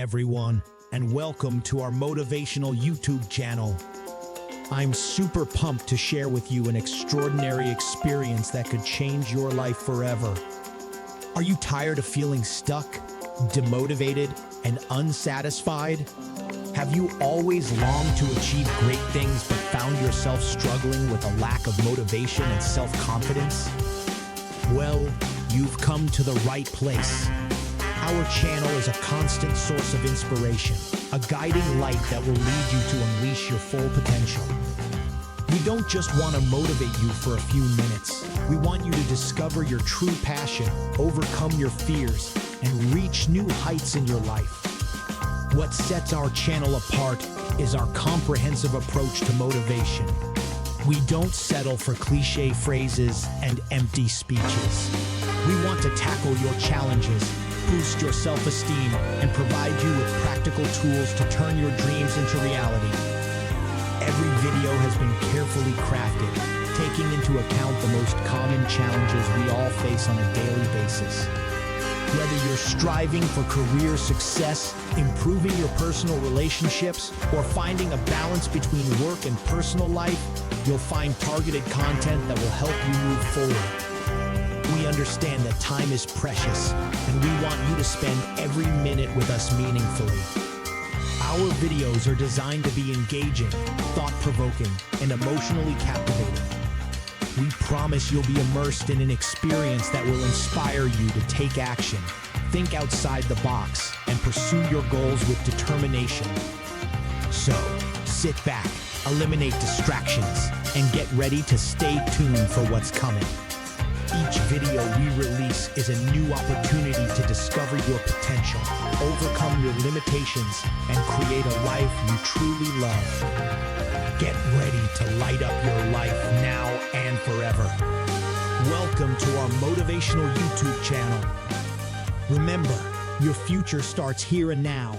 everyone, and welcome to our motivational YouTube channel. I'm super pumped to share with you an extraordinary experience that could change your life forever. Are you tired of feeling stuck, demotivated, and unsatisfied? Have you always longed to achieve great things but found yourself struggling with a lack of motivation and self-confidence? Well, you've come to the right place. Our channel is a constant source of inspiration, a guiding light that will lead you to unleash your full potential. We don't just want to motivate you for a few minutes. We want you to discover your true passion, overcome your fears, and reach new heights in your life. What sets our channel apart is our comprehensive approach to motivation. We don't settle for cliche phrases and empty speeches. We want to tackle your challenges, boost your self-esteem, and provide you with practical tools to turn your dreams into reality. Every video has been carefully crafted, taking into account the most common challenges we all face on a daily basis. Whether you're striving for career success, improving your personal relationships, or finding a balance between work and personal life, you'll find targeted content that will help you move forward. We understand that time is precious, and we want you to spend every minute with us meaningfully. Our videos are designed to be engaging, thought-provoking, and emotionally captivating. We promise you'll be immersed in an experience that will inspire you to take action, think outside the box, and pursue your goals with determination. So, sit back, eliminate distractions, and get ready to stay tuned for what's coming. Each video we release is a new opportunity to discover your potential, overcome your limitations, and create a life you truly love. Get ready to light up your life now and forever. Welcome to our motivational YouTube channel. Remember, your future starts here and now.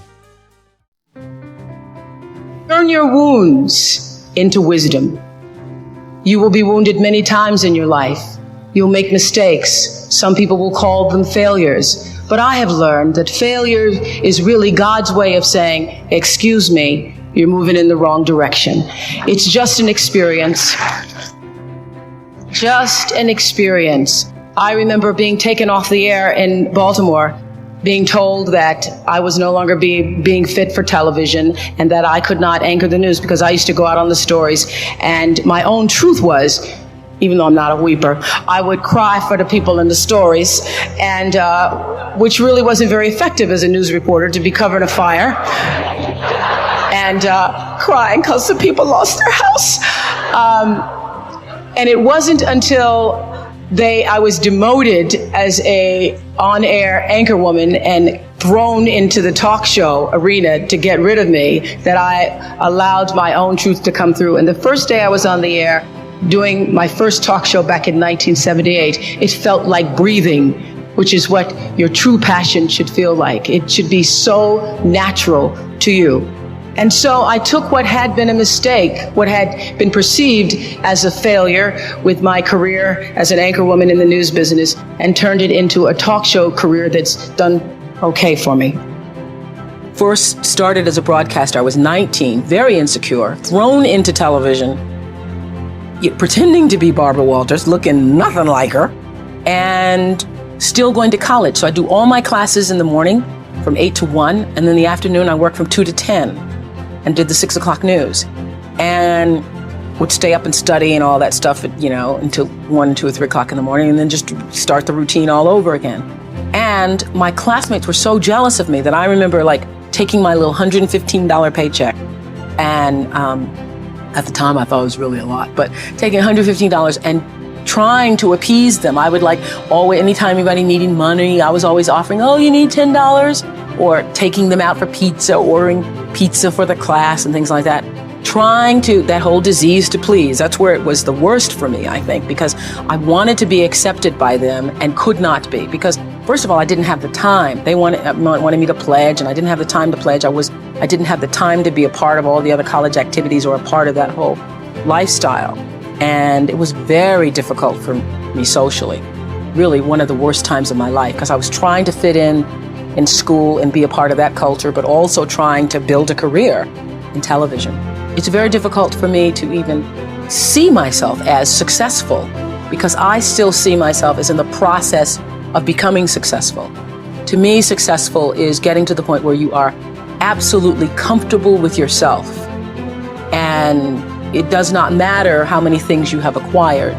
Turn your wounds into wisdom. You will be wounded many times in your life. You'll make mistakes. Some people will call them failures. But I have learned that failure is really God's way of saying, excuse me, you're moving in the wrong direction. It's just an experience. Just an experience. I remember being taken off the air in Baltimore, being told that I was no longer being fit for television and that I could not anchor the news because I used to go out on the stories. And my own truth was, even though I'm not a weeper, I would cry for the people in the stories, and which really wasn't very effective as a news reporter, to be covering a fire and crying because the people lost their house. And it wasn't until I was demoted as a on-air anchorwoman and thrown into the talk show arena to get rid of me that I allowed my own truth to come through. And the first day I was on the air, doing my first talk show back in 1978, it felt like breathing, which is what your true passion should feel like. It should be so natural to you. And so I took what had been a mistake, what had been perceived as a failure with my career as an anchorwoman in the news business, and turned it into a talk show career that's done okay for me. First started as a broadcaster. I was 19, very insecure, thrown into television, pretending to be Barbara Walters, looking nothing like her, and still going to college. So I do all my classes in the morning from 8 to 1, and then in the afternoon I work from 2 to 10 and did the 6 o'clock news, and would stay up and study and all that stuff, until 1, 2, or 3 o'clock in the morning, and then just start the routine all over again. And my classmates were so jealous of me that I remember taking my little $115 paycheck, and at the time, I thought it was really a lot, but taking $115 and trying to appease them. I would always, anytime anybody needed money, I was always offering, oh, you need $10? Or taking them out for pizza, ordering pizza for the class and things like that. Trying that whole disease to please. That's where it was the worst for me, I think, because I wanted to be accepted by them and could not be. Because, first of all, I didn't have the time. They wanted me to pledge, and I didn't have the time to pledge. I didn't have the time to be a part of all the other college activities or a part of that whole lifestyle. And it was very difficult for me socially. Really one of the worst times of my life, because I was trying to fit in in school and be a part of that culture, but also trying to build a career in television. It's very difficult for me to even see myself as successful because I still see myself as in the process of becoming successful. To me, successful is getting to the point where you are absolutely comfortable with yourself. And it does not matter how many things you have acquired.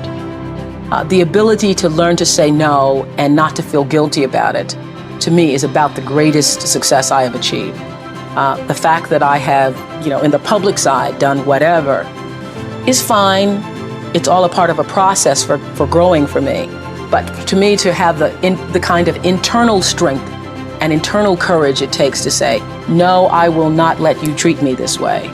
The ability to learn to say no and not to feel guilty about it, to me, is about the greatest success I have achieved. The fact that I have, in the public side, done whatever is fine. It's all a part of a process for growing for me. But to me, to have the kind of internal strength and internal courage it takes to say, no, I will not let you treat me this way,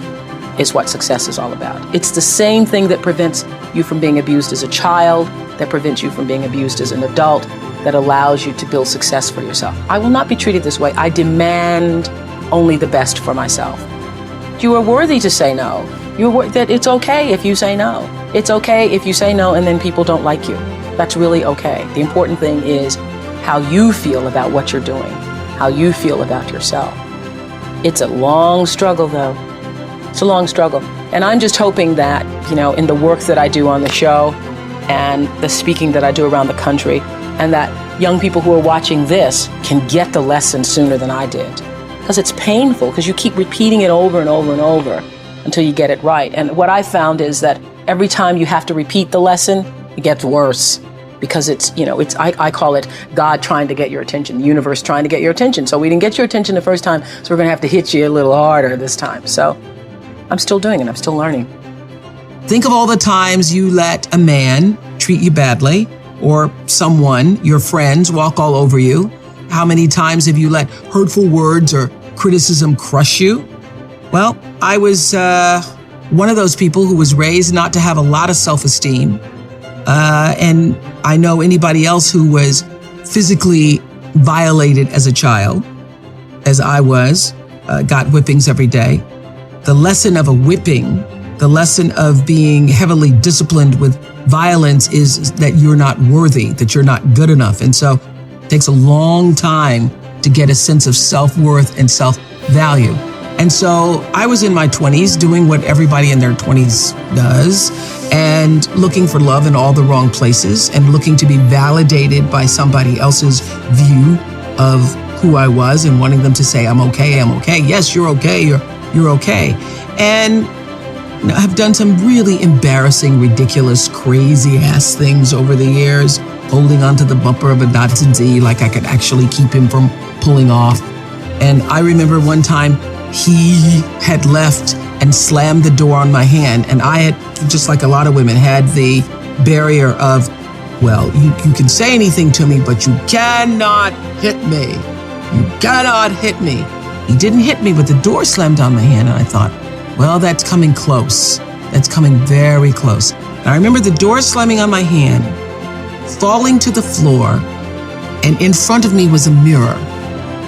is what success is all about. It's the same thing that prevents you from being abused as a child, that prevents you from being abused as an adult, that allows you to build success for yourself. I will not be treated this way. I demand only the best for myself. You are worthy to say no. That it's okay if you say no. It's okay if you say no and then people don't like you. That's really okay. The important thing is how you feel about what you're doing, how you feel about yourself. It's a long struggle, though. It's a long struggle. And I'm just hoping that, in the work that I do on the show and the speaking that I do around the country, and that young people who are watching this can get the lesson sooner than I did. Because it's painful, because you keep repeating it over and over and over until you get it right. And what I found is that every time you have to repeat the lesson, it gets worse. Because I call it God trying to get your attention, the universe trying to get your attention. So we didn't get your attention the first time, so we're going to have to hit you a little harder this time. So I'm still doing it. I'm still learning. Think of all the times you let a man treat you badly, or someone, your friends, walk all over you. How many times have you let hurtful words or criticism crush you? Well, I was one of those people who was raised not to have a lot of self-esteem. And I know anybody else who was physically violated as a child, as I was, got whippings every day. The lesson of a whipping, the lesson of being heavily disciplined with violence is that you're not worthy, that you're not good enough. And so it takes a long time to get a sense of self-worth and self-value. And so I was in my 20s doing what everybody in their 20s does, and looking for love in all the wrong places and looking to be validated by somebody else's view of who I was and wanting them to say, I'm okay. Yes, you're okay. You're okay. And I've done some really embarrassing, ridiculous, crazy ass things over the years, holding onto the bumper of a Datsun Z like I could actually keep him from pulling off. And I remember one time he had left and slammed the door on my hand. And I had, just like a lot of women, had the barrier of, well, you can say anything to me, but you cannot hit me. You cannot hit me. He didn't hit me, but the door slammed on my hand. And I thought, well, that's coming close. That's coming very close. And I remember the door slamming on my hand, falling to the floor, and in front of me was a mirror.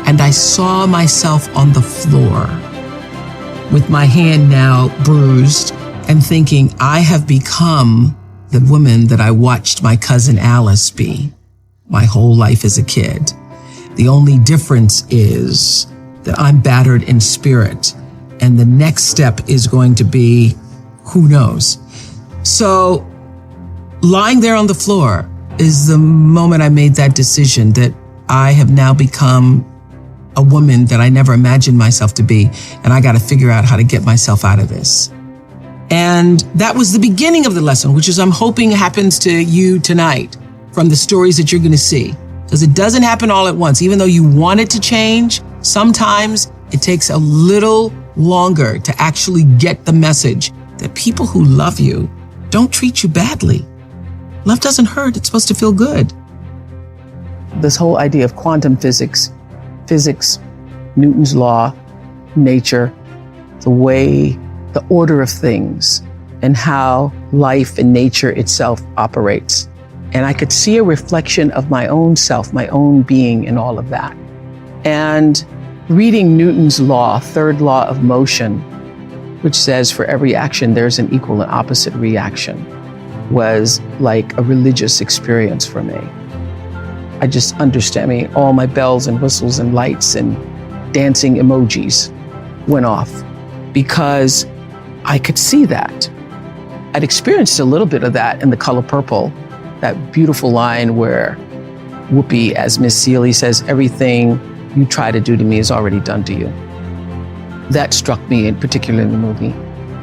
And I saw myself on the floor with my hand now bruised and thinking, I have become the woman that I watched my cousin Alice be my whole life as a kid. The only difference is that I'm battered in spirit, and the next step is going to be, who knows? So lying there on the floor is the moment I made that decision that I have now become a woman that I never imagined myself to be, and I got to figure out how to get myself out of this. And that was the beginning of the lesson, which is I'm hoping happens to you tonight from the stories that you're going to see. Because it doesn't happen all at once. Even though you want it to change, sometimes it takes a little longer to actually get the message that people who love you don't treat you badly. Love doesn't hurt. It's supposed to feel good. This whole idea of quantum physics, Newton's law, nature, the order of things, and how life and nature itself operates. And I could see a reflection of my own self, my own being in all of that. And reading Newton's law, third law of motion, which says for every action there's an equal and opposite reaction, was like a religious experience for me. I just understand. I mean, all my bells and whistles and lights and dancing emojis went off because I could see that. I'd experienced a little bit of that in The Color Purple, that beautiful line where Whoopi, as Miss Seeley, says, everything you try to do to me is already done to you. That struck me in particular in the movie.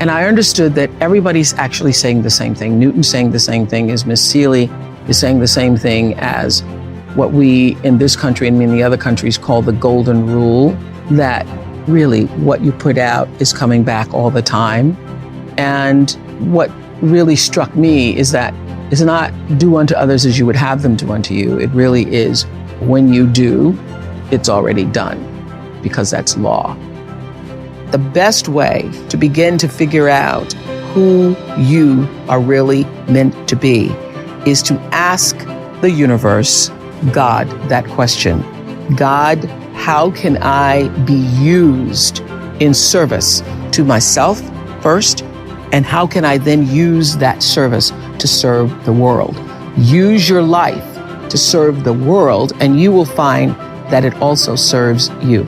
And I understood that everybody's actually saying the same thing. Newton's saying the same thing as Miss Seeley is saying the same thing as what we in this country and many other countries call the golden rule, that really what you put out is coming back all the time. And what really struck me is that it's not do unto others as you would have them do unto you. It really is when you do, it's already done, because that's law. The best way to begin to figure out who you are really meant to be is to ask the universe, God, that question. God, how can I be used in service to myself first? And how can I then use that service to serve the world? Use your life to serve the world, and you will find that it also serves you.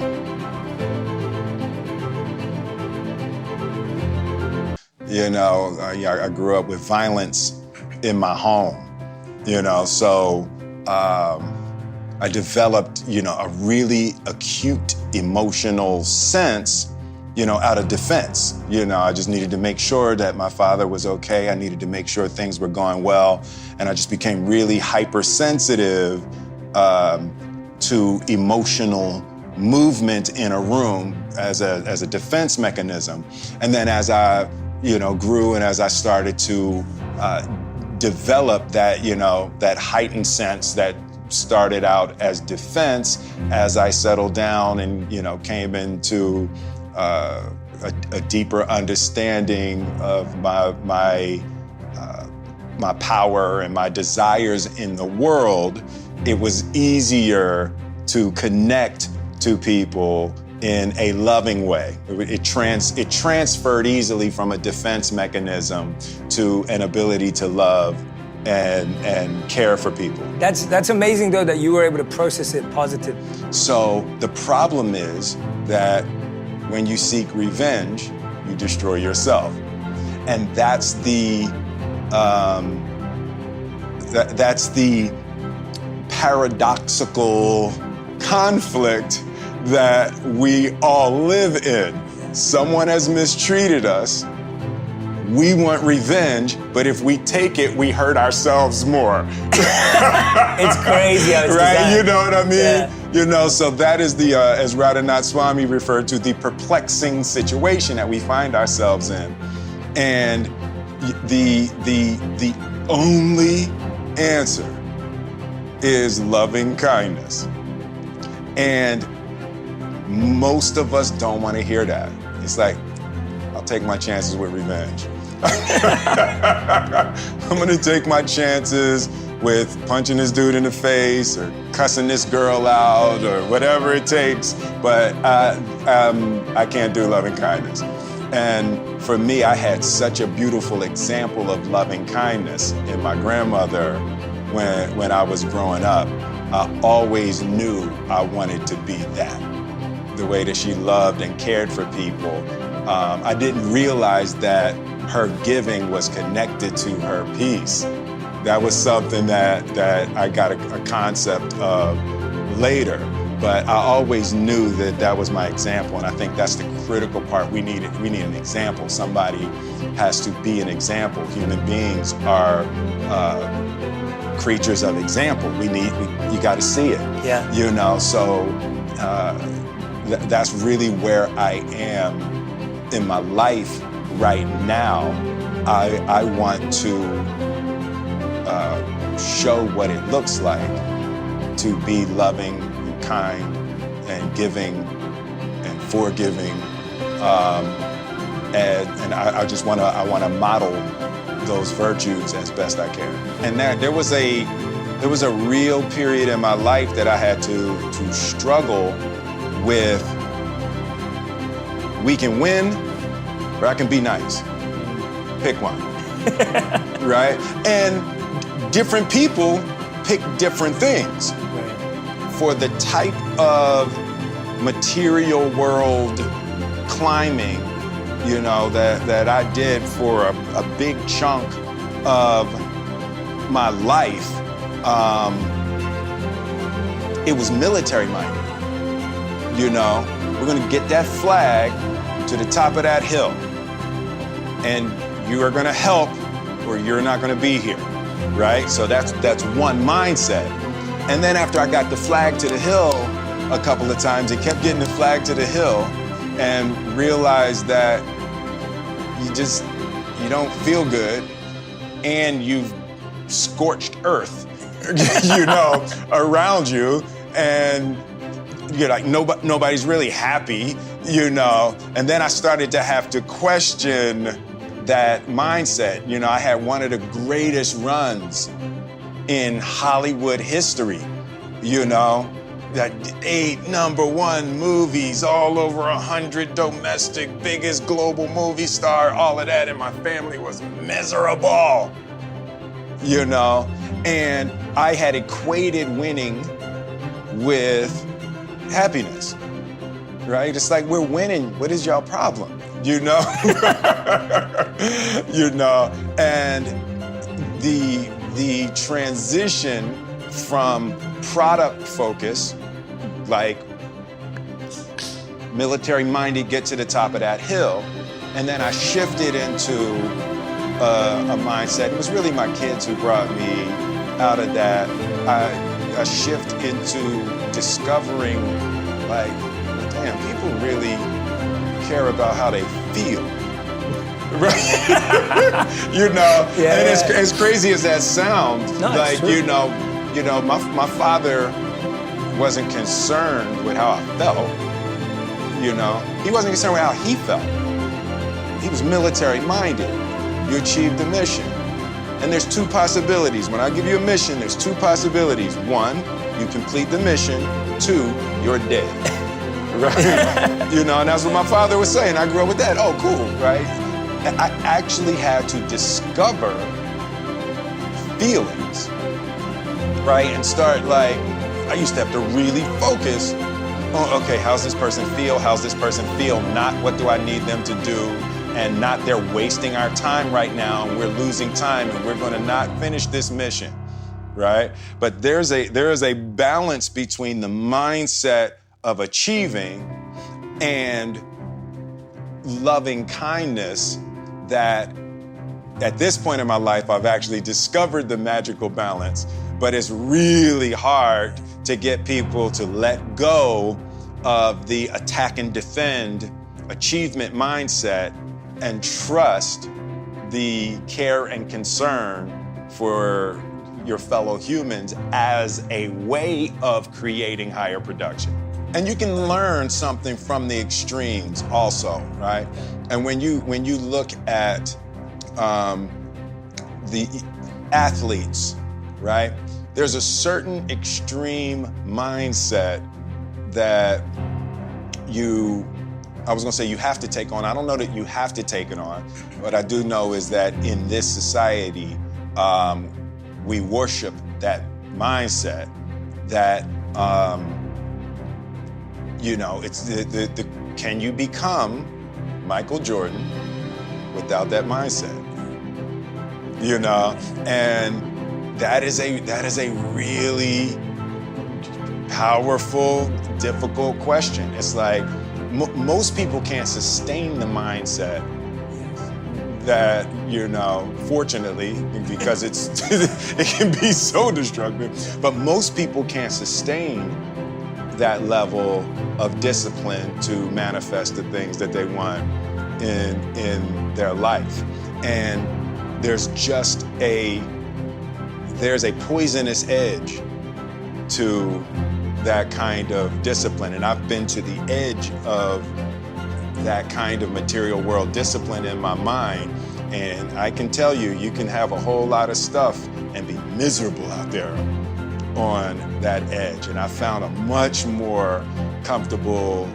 You know, I grew up with violence in my home, so I developed, a really acute emotional sense, out of defense. I just needed to make sure that my father was okay. I needed to make sure things were going well. And I just became really hypersensitive to emotional movement in a room as a defense mechanism. And then as I grew and as I started to develop that, that heightened sense that started out as defense, as I settled down and, came into a deeper understanding of my power and my desires in the world, it was easier to connect to people in a loving way. It transferred easily from a defense mechanism to an ability to love and care for people. That's amazing, though, that you were able to process it positive. So the problem is that when you seek revenge, you destroy yourself, and that's the paradoxical conflict that we all live in. Someone has mistreated us. We want revenge, but if we take it, we hurt ourselves more. It's crazy how it's right? designed. You know what I mean? Yeah. So that is the, as Radhanath Swami referred to, the perplexing situation that we find ourselves in. And the only answer is loving kindness. And most of us don't want to hear that. It's like, I'll take my chances with revenge. I'm gonna take my chances with punching this dude in the face or cussing this girl out or whatever it takes, but I can't do loving kindness. And for me, I had such a beautiful example of loving kindness in my grandmother when I was growing up. I always knew I wanted to be that. The way that she loved and cared for people. I didn't realize that her giving was connected to her peace. That was something that I got a concept of later, but I always knew that was my example, and I think that's the critical part. We need an example. Somebody has to be an example. Human beings are creatures of example. You got to see it. Yeah. So that's really where I am in my life right now. I want to show what it looks like to be loving and kind and giving and forgiving, and I want to model those virtues as best I can. And there was a real period in my life that I had to struggle with. We can win, or I can be nice. Pick one, right? And different people pick different things for the type of material world climbing, you know, that I did for a big chunk of my life. It was military minded. You know, we're gonna get that flag to the top of that hill, and you are gonna help or you're not gonna be here, right? So that's one mindset. And then after I got the flag to the hill a couple of times, it kept getting the flag to the hill, and realized that you don't feel good, and you've scorched earth, you know, around you, and you're like, nobody's really happy, you know. And then I started to have to question that mindset. You know, I had one of the greatest runs in Hollywood history, you know. That 8 #1 movies, all over 100 domestic, biggest global movie star, all of that, and my family was miserable, you know. And I had equated winning with happiness, right? It's like, we're winning, what is y'all problem, you know? You know, and the transition from product focus, like military-minded, get to the top of that hill, and then I shifted into a mindset. It was really my kids who brought me out of that. A shift into discovering, like, damn, people really care about how they feel, right? You know, Yeah, and yeah. as crazy as that sounds, No, it's like, true. you know, my father wasn't concerned with how I felt, you know. He wasn't concerned with how he felt. He was military-minded. You achieved the mission. And there's 2 possibilities. When I give you a mission, there's 2 possibilities. 1, you complete the mission. 2, you're dead. Right? You know, and that's what my father was saying. I grew up with that. Oh, cool, right? I actually had to discover feelings, right? And start, like, I used to have to really focus on, okay, how's this person feel? How's this person feel? Not what do I need them to do? And not they're wasting our time right now, and we're losing time, and we're gonna not finish this mission, right? But there is a balance between the mindset of achieving and loving kindness that at this point in my life, I've actually discovered the magical balance, but it's really hard to get people to let go of the attack and defend achievement mindset and trust the care and concern for your fellow humans as a way of creating higher production. And you can learn something from the extremes also, right? And when you look at the athletes, right? There's a certain extreme mindset that you have to take on. I don't know that you have to take it on. What I do know is that in this society, we worship that mindset that, you know, it's the can you become Michael Jordan without that mindset? You know, and that is a really powerful, difficult question. It's like most people can't sustain the mindset that, you know, fortunately, because it can be so destructive, but most people can't sustain that level of discipline to manifest the things that they want in their life. And there's a poisonous edge to that kind of discipline. And I've been to the edge of that kind of material world discipline in my mind. And I can tell you, you can have a whole lot of stuff and be miserable out there on that edge. And I found a much more comfortable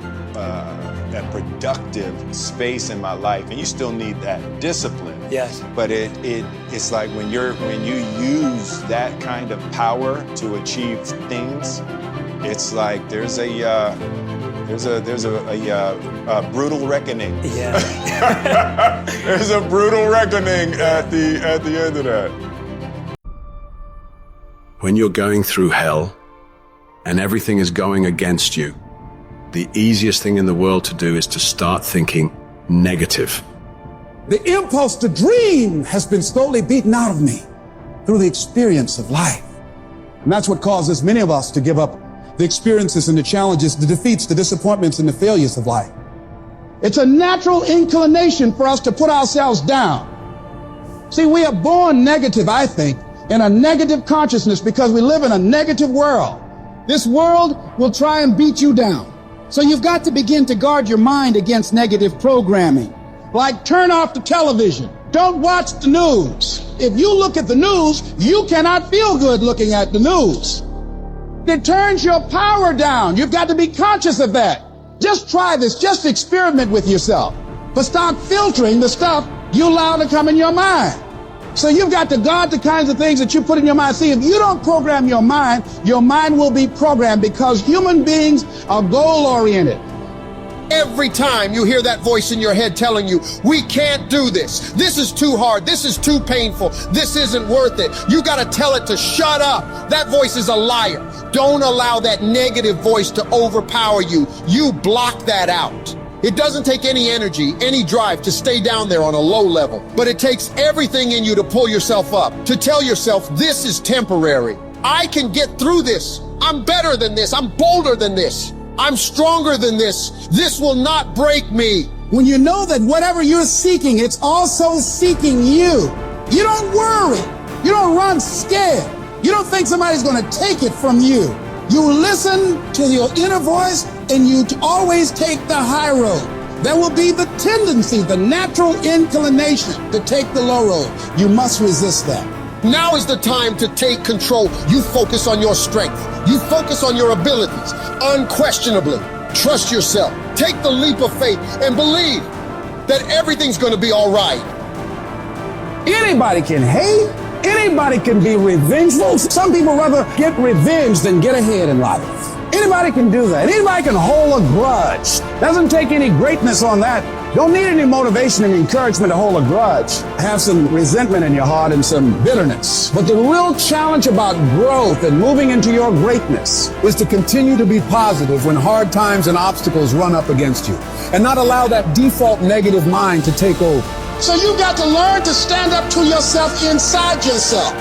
that productive space in my life, and you still need that discipline. Yes. But it's like when you use that kind of power to achieve things, it's like there's a brutal reckoning. Yeah. There's a brutal reckoning at the end of that. When you're going through hell and everything is going against you, the easiest thing in the world to do is to start thinking negative. The impulse to dream has been slowly beaten out of me through the experience of life. And that's what causes many of us to give up the experiences and the challenges, the defeats, the disappointments, and the failures of life. It's a natural inclination for us to put ourselves down. See, we are born negative, I think, in a negative consciousness because we live in a negative world. This world will try and beat you down. So you've got to begin to guard your mind against negative programming. Like turn off the television. Don't watch the news. If you look at the news, you cannot feel good looking at the news. It turns your power down. You've got to be conscious of that. Just try this. Just experiment with yourself. But start filtering the stuff you allow to come in your mind. So you've got to guard the kinds of things that you put in your mind. See, if you don't program your mind will be programmed because human beings are goal-oriented. Every time you hear that voice in your head telling you, we can't do this. This is too hard. This is too painful. This isn't worth it. You got to tell it to shut up. That voice is a liar. Don't allow that negative voice to overpower you. You block that out. It doesn't take any energy, any drive to stay down there on a low level, but it takes everything in you to pull yourself up, to tell yourself this is temporary. I can get through this. I'm better than this. I'm bolder than this. I'm stronger than this. This will not break me. When you know that whatever you're seeking, it's also seeking you. You don't worry. You don't run scared. You don't think somebody's going to take it from you. You listen to your inner voice and you always take the high road. There will be the tendency, the natural inclination to take the low road. You must resist that. Now is the time to take control. You focus on your strength. You focus on your abilities. Unquestionably, trust yourself. Take the leap of faith and believe that everything's going to be all right. Anybody can hate. Anybody can be revengeful. Some people rather get revenge than get ahead in life. Anybody can do that. Anybody can hold a grudge. Doesn't take any greatness on that. Don't need any motivation and encouragement to hold a grudge. Have some resentment in your heart and some bitterness. But the real challenge about growth and moving into your greatness is to continue to be positive when hard times and obstacles run up against you, and not allow that default negative mind to take over. So you've got to learn to stand up to yourself inside yourself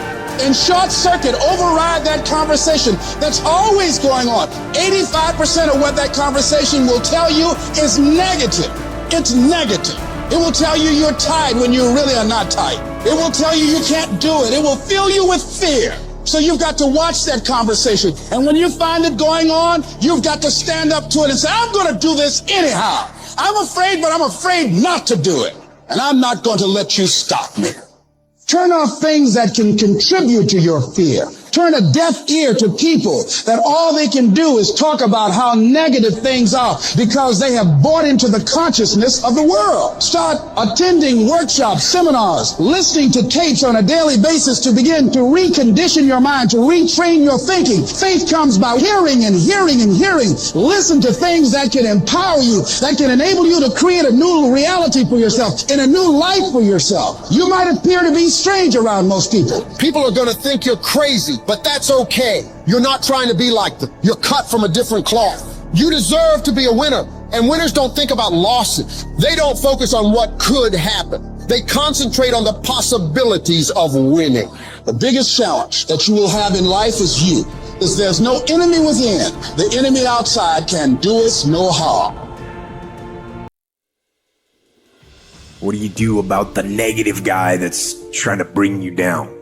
and short circuit, override that conversation that's always going on. 85% of what that conversation will tell you is negative. It's negative. It will tell you you're tired when you really are not tired. It will tell you you can't do it. It will fill you with fear. So you've got to watch that conversation. And when you find it going on, you've got to stand up to it and say, I'm going to do this anyhow. I'm afraid, but I'm afraid not to do it. And I'm not going to let you stop me. Turn off things that can contribute to your fear. Turn a deaf ear to people that all they can do is talk about how negative things are because they have bought into the consciousness of the world. Start attending workshops, seminars, listening to tapes on a daily basis to begin to recondition your mind, to retrain your thinking. Faith comes by hearing and hearing and hearing. Listen to things that can empower you, that can enable you to create a new reality for yourself and a new life for yourself. You might appear to be strange around most people. People are going to think you're crazy, but that's okay. You're not trying to be like them. You're cut from a different cloth. You deserve to be a winner. And winners don't think about losses. They don't focus on what could happen. They concentrate on the possibilities of winning. The biggest challenge that you will have in life is you. Because there's no enemy within. The enemy outside can do us no harm. What do you do about the negative guy that's trying to bring you down?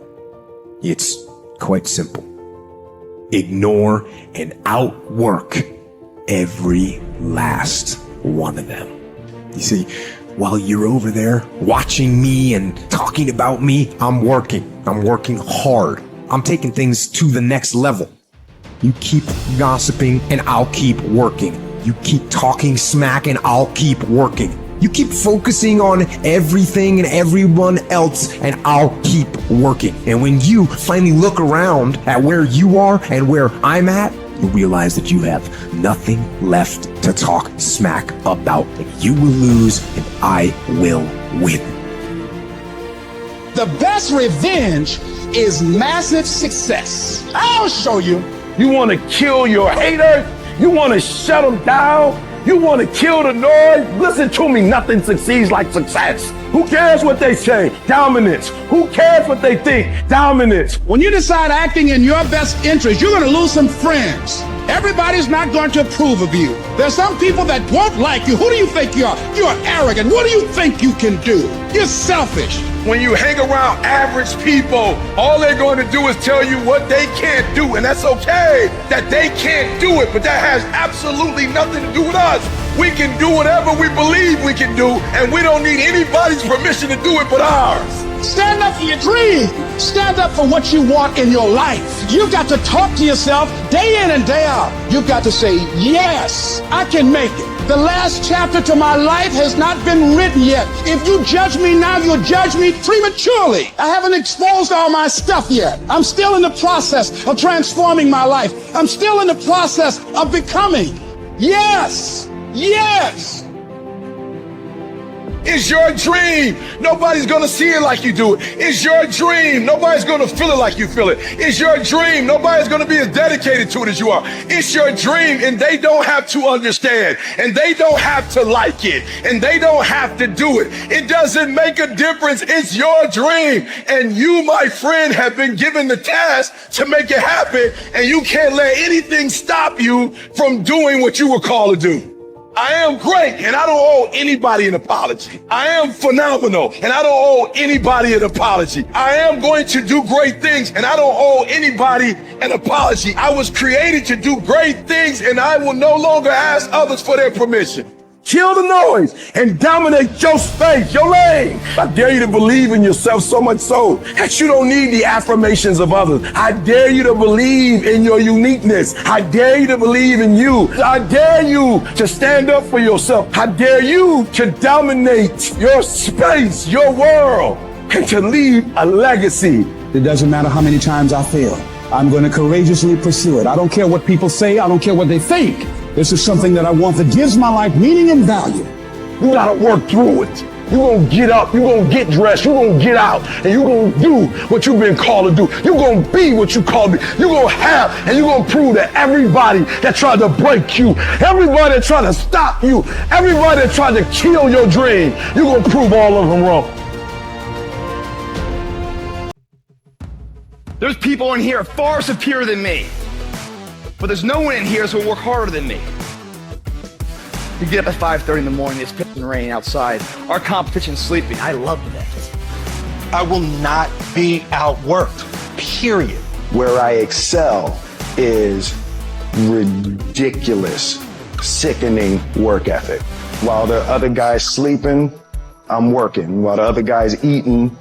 It's quite simple. Ignore and outwork every last one of them. You see, while you're over there watching me and talking about me, I'm working hard. I'm taking things to the next level. You keep gossiping and I'll keep working. You keep talking smack and I'll keep working. You keep focusing on everything and everyone else and I'll keep working. And when you finally look around at where you are and where I'm at, you realize that you have nothing left to talk smack about. And you will lose and I will win. The best revenge is massive success. I'll show you. You want to kill your haters? You want to shut them down? You want to kill the noise? Listen to me, nothing succeeds like success. Who cares what they say? Dominance. Who cares what they think? Dominance. When you decide acting in your best interest, you're going to lose some friends. Everybody's not going to approve of you. There's some people that won't like you. Who do you think you are? You're arrogant. What do you think you can do? You're selfish. When you hang around average people, all they're going to do is tell you what they can't do. And that's okay that they can't do it, but that has absolutely nothing to do with us. We can do whatever we believe we can do, and we don't need anybody's permission to do it but ours. Stand up for your dream. Stand up for what you want in your life. You've got to talk to yourself day in and day out. You've got to say, yes, I can make it. The last chapter to my life has not been written yet. If you judge me now, you'll judge me prematurely. I haven't exposed all my stuff yet. I'm still in the process of transforming my life. I'm still in the process of becoming. Yes, yes. It's your dream. Nobody's gonna see it like you do it. It's your dream. Nobody's gonna feel it like you feel it. It's your dream. Nobody's gonna be as dedicated to it as you are. It's your dream, and they don't have to understand, and they don't have to like it, and they don't have to do it. It doesn't make a difference. It's your dream, and you, my friend, have been given the task to make it happen, and you can't let anything stop you from doing what you were called to do. I am great, and I don't owe anybody an apology. I am phenomenal, and I don't owe anybody an apology. I am going to do great things, and I don't owe anybody an apology. I was created to do great things, and I will no longer ask others for their permission. Kill the noise and dominate your space, your lane. I dare you to believe in yourself so much so that you don't need the affirmations of others. I dare you to believe in your uniqueness. I dare you to believe in you. I dare you to stand up for yourself. I dare you to dominate your space, your world, and to leave a legacy. It doesn't matter how many times I fail. I'm going to courageously pursue it. I don't care what people say. I don't care what they think. This is something that I want that gives my life meaning and value. You gotta work through it. You're gonna get up, you're gonna get dressed, you're gonna get out, and you're gonna do what you've been called to do. You're gonna be what you called to be. You're gonna have, and you're gonna prove that everybody that tried to break you, everybody that tried to stop you, everybody that tried to kill your dream, you're gonna prove all of them wrong. There's people in here far superior than me. But there's no one in here who will work harder than me. You get up at 5:30 in the morning, it's pissing rain outside. Our competition's sleeping. I love that. I will not be outworked, period. Where I excel is ridiculous, sickening work ethic. While the other guy's sleeping, I'm working. While the other guy's eating,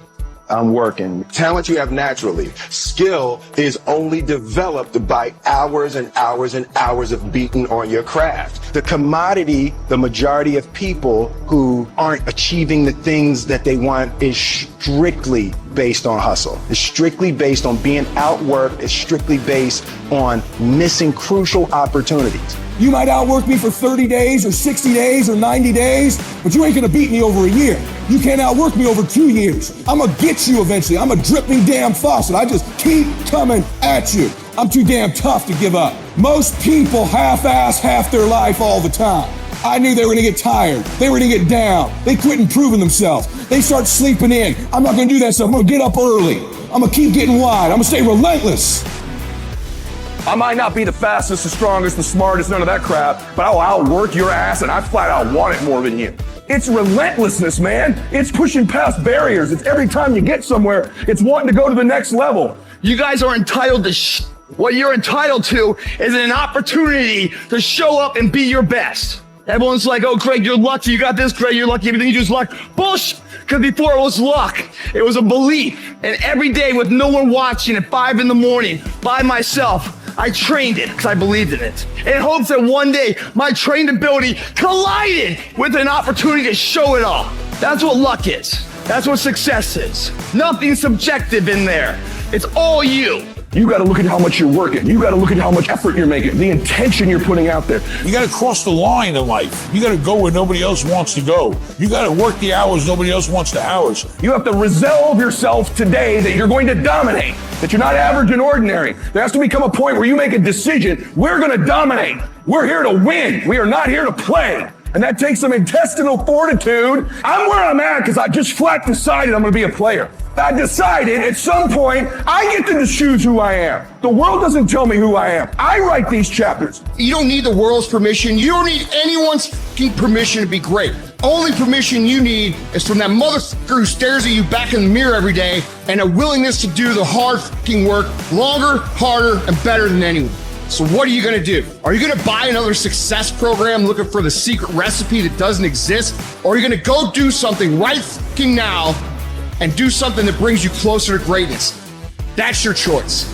I'm working. Talent you have naturally. Skill is only developed by hours and hours and hours of beating on your craft. The commodity, the majority of people who aren't achieving the things that they want is strictly based on hustle. It's strictly based on being outworked. It's strictly based on missing crucial opportunities. You might outwork me for 30 days or 60 days or 90 days, but you ain't gonna beat me over a year. You can't outwork me over 2 years. I'm gonna get you eventually. I'm a dripping damn faucet. I just keep coming at you. I'm too damn tough to give up. Most people half-ass half their life all the time. I knew they were gonna get tired. They were gonna get down. They quit improving themselves. They start sleeping in. I'm not gonna do that stuff. I'm gonna get up early. I'm gonna keep getting wide. I'm gonna stay relentless. I might not be the fastest, the strongest, the smartest, none of that crap, but I'll outwork your ass, and I flat out want it more than you. It's relentlessness, man. It's pushing past barriers. It's every time you get somewhere, it's wanting to go to the next level. You guys are entitled to what you're entitled to is an opportunity to show up and be your best. Everyone's like, oh, Greg, you're lucky. You got this, Greg, you're lucky. Everything you do is luck. Bullshit. Because before it was luck, it was a belief. And every day with no one watching at 5 in the morning by myself, I trained it because I believed in it, in hopes that one day my trained ability collided with an opportunity to show it off. That's what luck is. That's what success is. Nothing subjective in there. It's all you. You got to look at how much you're working. You got to look at how much effort you're making, the intention you're putting out there. You got to cross the line in life. You got to go where nobody else wants to go. You got to work the hours nobody else wants the hours. You have to resolve yourself today that you're going to dominate, that you're not average and ordinary. There has to become a point where you make a decision. We're going to dominate. We're here to win. We are not here to play. And that takes some intestinal fortitude. I'm where I'm at because I just flat decided I'm going to be a player. I decided at some point I get to choose who I am. The world doesn't tell me who I am. I write these chapters. You don't need the world's permission. You don't need anyone's fucking permission to be great. Only permission you need is from that motherfucker who stares at you back in the mirror every day and a willingness to do the hard fucking work longer, harder, and better than anyone. So what are you going to do? Are you going to buy another success program looking for the secret recipe that doesn't exist? Or are you going to go do something right fucking now and do something that brings you closer to greatness? That's your choice.